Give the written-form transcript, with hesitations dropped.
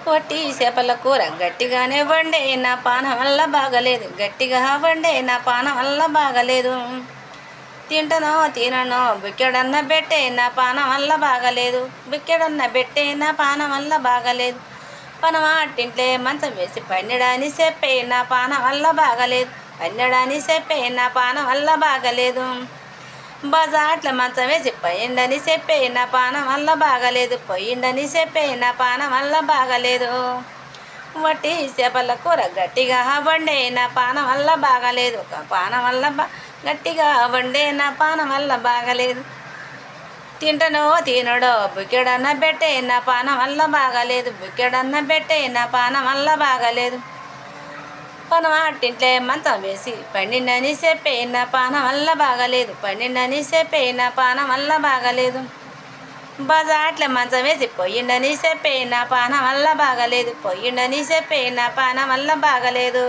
వట్టి చేపల కూర గట్టిగానే వండే నా పానం వల్ల బాగలేదు, గట్టిగా వండే నా పానం వల్ల బాగలేదు. తింటనో తిననో బుక్కెడన్న పెట్టే నా పానం వల్ల బాగలేదు, బుక్కెడన్న పెట్టే నా పానం వల్ల బాగలేదు. పనమాటింట్లే మంచం వేసి పన్నెడని చెప్పే నా పానం వల్ల బాగలేదు, పన్నెడని చెప్పే నా పానం వల్ల బాగలేదు. బజాట్ల మంచం వేసి పోయిండని చెప్పే నా పానం వల్ల బాగలేదు, పోయిండని చెప్పే నా పానం వల్ల బాగలేదు. వట్టి చేపల కూర గట్టిగా వండే నా పానం వల్ల బాగలేదు, పానం వల్ల గట్టిగా వండే నా పానం వల్ల బాగలేదు. తింటనో తినడో బుక్కెడన్న పెట్టే నా పానం వల్ల బాగలేదు, బుక్కెడన్న పెట్టే నా పానం వల్ల బాగలేదు. పనమాటింట్లే మంచం వేసి పండిండని చెప్పే నా పానం వల్ల బాగలేదు, పండిండని చెప్పే నా పానం వల్ల బాగలేదు. బజాట్ల మంచం వేసి పోయిండని చెప్పే నా పానం వల్ల బాగలేదు, పోయిండని చెప్పే నా పానం వల్ల బాగలేదు.